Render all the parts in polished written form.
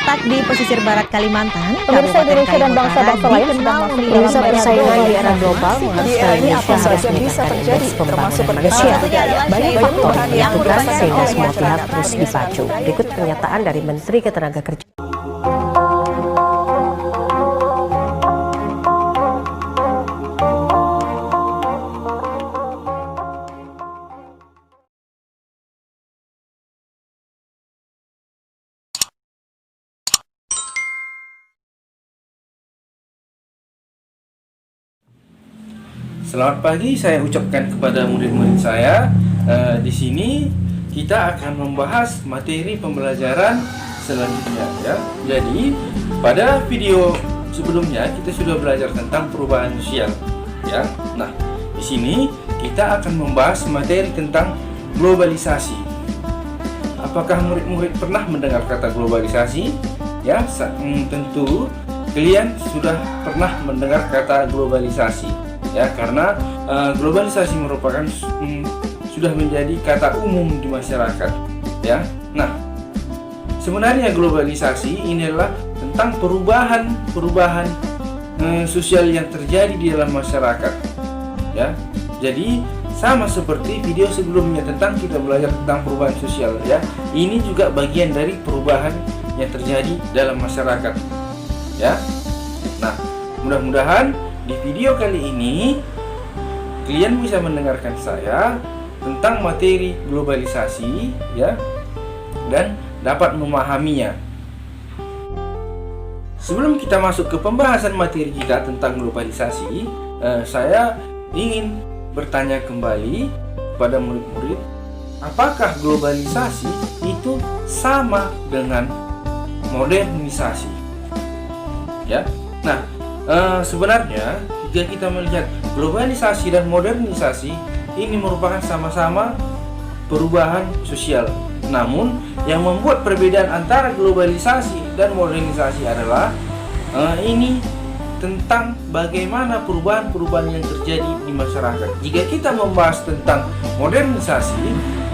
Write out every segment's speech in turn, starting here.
terletak di pesisir barat Kalimantan, Pemirsa Indonesia dan bangsa-bangsa lain sedang masuk dalam persaingan di era global di era ini apa saja bisa terjadi, termasuk manusia. banyak Faktor yang yang tugas merupakan sehingga oleh semua pihak masyarakat terus dipacu. Berikut pernyataan dari Menteri Ketenagakerjaan. Selamat pagi, saya ucapkan kepada murid-murid saya. Di sini kita akan membahas materi pembelajaran selanjutnya, ya. Jadi pada video sebelumnya kita sudah belajar tentang perubahan sosial, ya. Nah, di sini kita akan membahas materi tentang globalisasi. Apakah murid-murid pernah mendengar kata globalisasi? Ya, tentu kalian sudah pernah mendengar kata globalisasi. Ya, karena globalisasi merupakan sudah menjadi kata umum di masyarakat, ya. Nah, sebenarnya globalisasi ini adalah tentang perubahan sosial yang terjadi di dalam masyarakat, ya. Jadi sama seperti video sebelumnya tentang kita belajar tentang perubahan sosial, ya. Ini juga bagian dari perubahan yang terjadi dalam masyarakat, ya. Nah, mudah-mudahan di video kali ini kalian bisa mendengarkan saya tentang materi globalisasi, ya, dan dapat memahaminya. Sebelum kita masuk ke pembahasan materi kita tentang globalisasi, saya ingin bertanya kembali kepada murid-murid, apakah globalisasi itu sama dengan modernisasi? Ya. Nah, sebenarnya jika kita melihat globalisasi dan modernisasi ini merupakan sama-sama perubahan sosial. Namun yang membuat perbedaan antara globalisasi dan modernisasi adalah ini tentang bagaimana perubahan-perubahan yang terjadi di masyarakat. Jika kita membahas tentang modernisasi,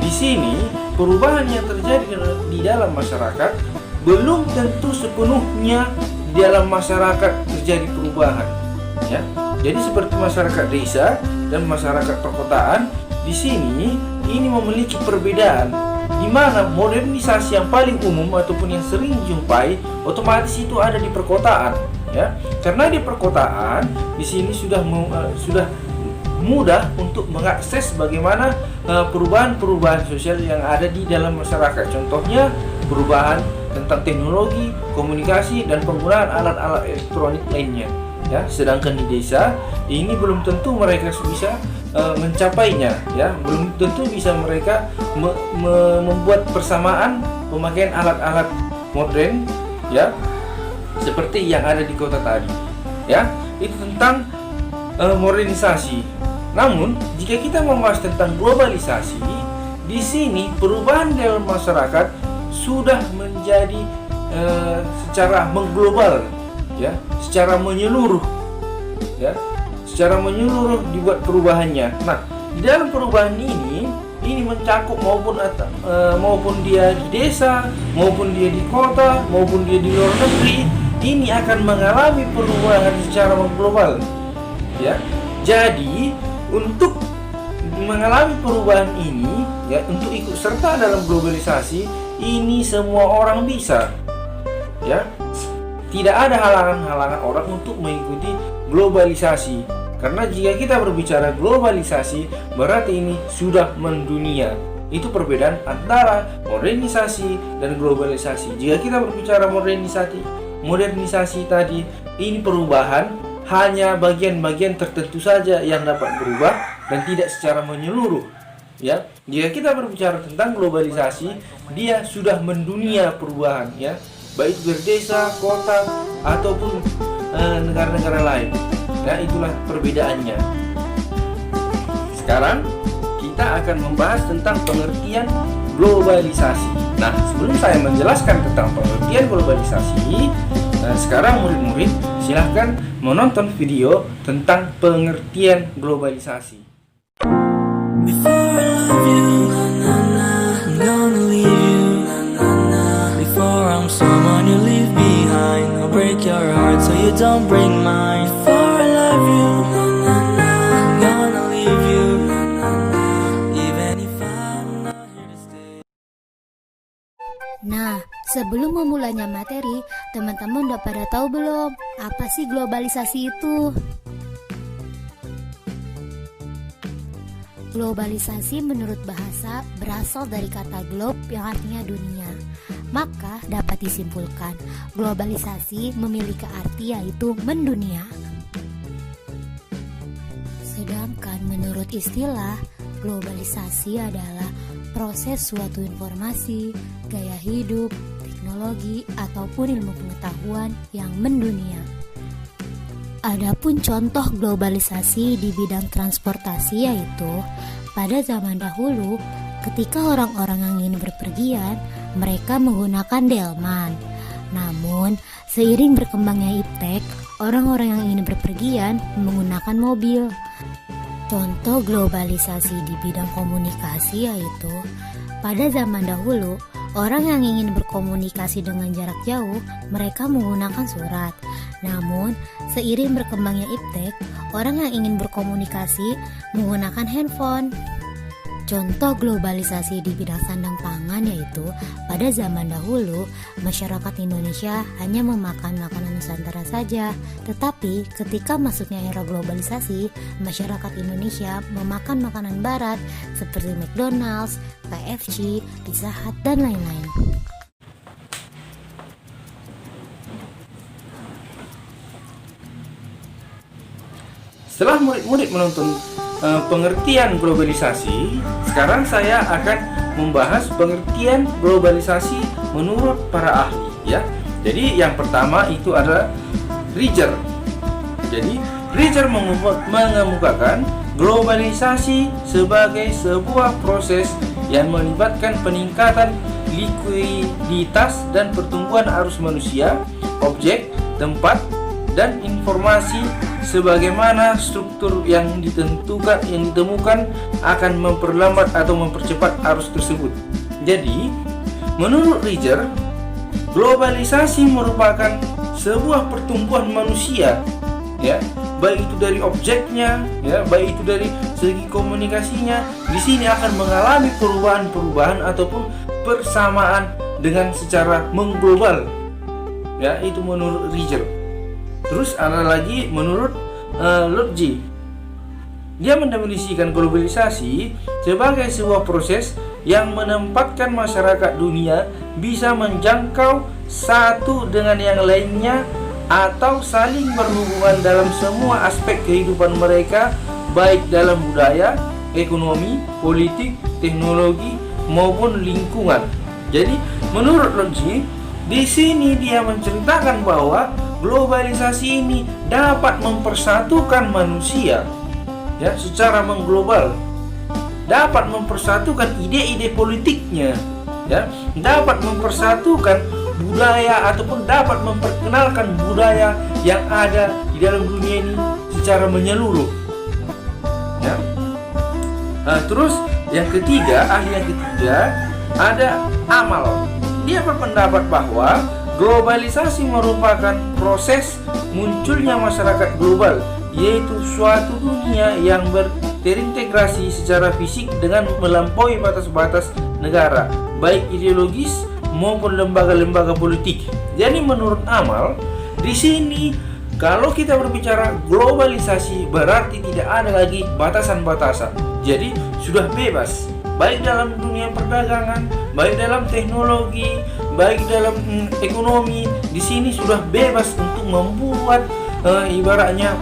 di sini perubahan yang terjadi di dalam masyarakat belum tentu sepenuhnya di dalam masyarakat terjadi perubahan, ya. Jadi seperti masyarakat desa dan masyarakat perkotaan, di sini ini memiliki perbedaan, di mana modernisasi yang paling umum ataupun yang sering dijumpai otomatis itu ada di perkotaan, ya. Karena di perkotaan di sini sudah mudah untuk mengakses bagaimana perubahan-perubahan sosial yang ada di dalam masyarakat. Contohnya perubahan tentang teknologi, komunikasi, dan penggunaan alat-alat elektronik lainnya, ya. Sedangkan di desa ini belum tentu mereka bisa mencapainya, ya. Belum tentu bisa mereka membuat persamaan pemakaian alat-alat modern, ya, seperti yang ada di kota tadi, ya. Itu tentang modernisasi. Namun jika kita membahas tentang globalisasi, di sini perubahan dalam masyarakat sudah menjadi secara mengglobal, ya, secara menyeluruh, ya, secara menyeluruh dibuat perubahannya. Nah, di dalam perubahan ini mencakup maupun dia di desa, maupun dia di kota, maupun dia di luar negeri, ini akan mengalami perubahan secara mengglobal, ya. Jadi untuk mengalami perubahan ini, ya, untuk ikut serta dalam globalisasi ini semua orang bisa, ya. Tidak ada halangan-halangan orang untuk mengikuti globalisasi. Karena jika kita berbicara globalisasi, berarti ini sudah mendunia. Itu perbedaan antara modernisasi dan globalisasi. Jika kita berbicara modernisasi tadi, ini perubahan hanya bagian-bagian tertentu saja yang dapat berubah dan tidak secara menyeluruh, ya. Jika kita berbicara tentang globalisasi, dia sudah mendunia perubahan, ya, baik berdesa, kota, ataupun negara-negara lain. Ya, itulah perbedaannya. Sekarang kita akan membahas tentang pengertian globalisasi. Nah, sebelum saya menjelaskan tentang pengertian globalisasi, sekarang murid-murid silahkan menonton video tentang pengertian globalisasi. Before I love you, I'm gonna leave you. Before I'm someone you leave don't break mine. Before I love you, I'm gonna leave you, even if I'm not here to stay. Nah, sebelum memulainya materi, teman-teman udah pada tahu belum? Apa sih globalisasi itu? Globalisasi menurut bahasa berasal dari kata globe yang artinya dunia. Maka dapat disimpulkan, globalisasi memiliki arti yaitu mendunia. Sedangkan menurut istilah, globalisasi adalah proses suatu informasi, gaya hidup, teknologi, ataupun ilmu pengetahuan yang mendunia. Adapun contoh globalisasi di bidang transportasi yaitu pada zaman dahulu ketika orang-orang yang ingin berpergian mereka menggunakan delman. Namun seiring berkembangnya iptek, orang-orang yang ingin berpergian menggunakan mobil. Contoh globalisasi di bidang komunikasi yaitu pada zaman dahulu orang yang ingin berkomunikasi dengan jarak jauh mereka menggunakan surat. Namun, seiring berkembangnya iptek, orang yang ingin berkomunikasi menggunakan handphone. Contoh globalisasi di bidang sandang pangan yaitu pada zaman dahulu masyarakat Indonesia hanya memakan makanan Nusantara saja. Tetapi ketika masuknya era globalisasi, masyarakat Indonesia memakan makanan barat seperti McDonald's, KFC, Pizza Hut, dan lain-lain. Setelah murid-murid menonton pengertian globalisasi, sekarang saya akan membahas pengertian globalisasi menurut para ahli, ya. Jadi yang pertama itu adalah Riger. Jadi Riger mengemukakan globalisasi sebagai sebuah proses yang melibatkan peningkatan likuiditas dan pertumbuhan arus manusia, objek, tempat, dan informasi sebagaimana struktur yang ditemukan akan memperlambat atau mempercepat arus tersebut. Jadi, menurut Riger, globalisasi merupakan sebuah pertumbuhan manusia, ya, baik itu dari objeknya, ya, baik itu dari segi komunikasinya. Di sini akan mengalami perubahan-perubahan ataupun persamaan dengan secara mengglobal, ya, itu menurut Riger. Terus ada lagi menurut Lodge. Dia mendefinisikan globalisasi sebagai sebuah proses yang menempatkan masyarakat dunia bisa menjangkau satu dengan yang lainnya atau saling berhubungan dalam semua aspek kehidupan mereka, baik dalam budaya, ekonomi, politik, teknologi maupun lingkungan. Jadi menurut Lodge, di sini dia menceritakan bahwa globalisasi ini dapat mempersatukan manusia, ya, secara mengglobal, dapat mempersatukan ide-ide politiknya, ya, dapat mempersatukan budaya ataupun dapat memperkenalkan budaya yang ada di dalam dunia ini secara menyeluruh, ya. Terus yang ketiga, ahli yang ketiga ada Amal. Dia berpendapat bahwa globalisasi merupakan proses munculnya masyarakat global, yaitu suatu dunia yang terintegrasi secara fisik dengan melampaui batas-batas negara, baik ideologis maupun lembaga-lembaga politik. Jadi menurut Amal, di sini kalau kita berbicara globalisasi berarti tidak ada lagi batasan-batasan. Jadi sudah bebas, baik dalam dunia perdagangan, baik dalam teknologi, baik dalam ekonomi. Di sini sudah bebas untuk membuat ibaratnya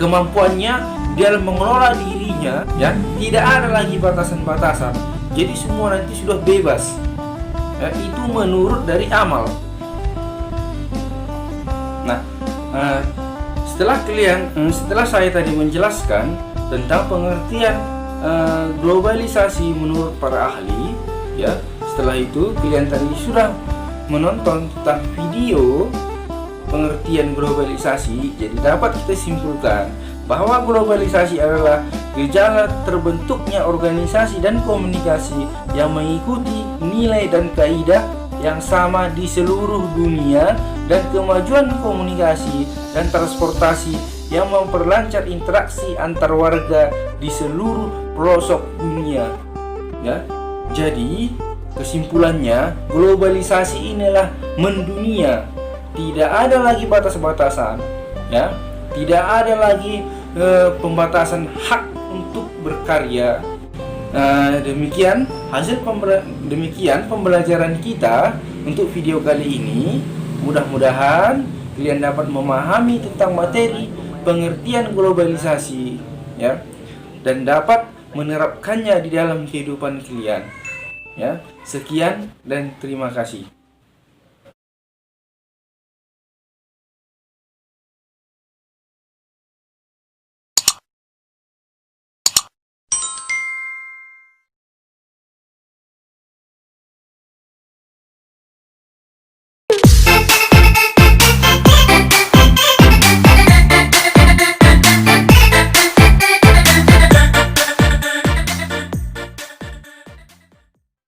kemampuannya dalam mengelola dirinya, ya, tidak ada lagi batasan-batasan. Jadi semua nanti sudah bebas, ya, itu menurut dari Amal. Nah, setelah saya tadi menjelaskan tentang pengertian globalisasi menurut para ahli, ya, setelah itu kalian tadi sudah menonton tentang video pengertian globalisasi. Jadi dapat kita simpulkan bahwa globalisasi adalah gejala terbentuknya organisasi dan komunikasi yang mengikuti nilai dan kaidah yang sama di seluruh dunia dan kemajuan komunikasi dan transportasi yang memperlancar interaksi antar warga di seluruh pelosok dunia. Ya, jadi kesimpulannya, globalisasi inilah mendunia. Tidak ada lagi batas-batasan, ya. Tidak ada lagi pembatasan hak untuk berkarya. Demikian pembelajaran kita untuk video kali ini. Mudah-mudahan kalian dapat memahami tentang materi pengertian globalisasi, ya, dan dapat menerapkannya di dalam kehidupan kalian. Ya, sekian dan terima kasih.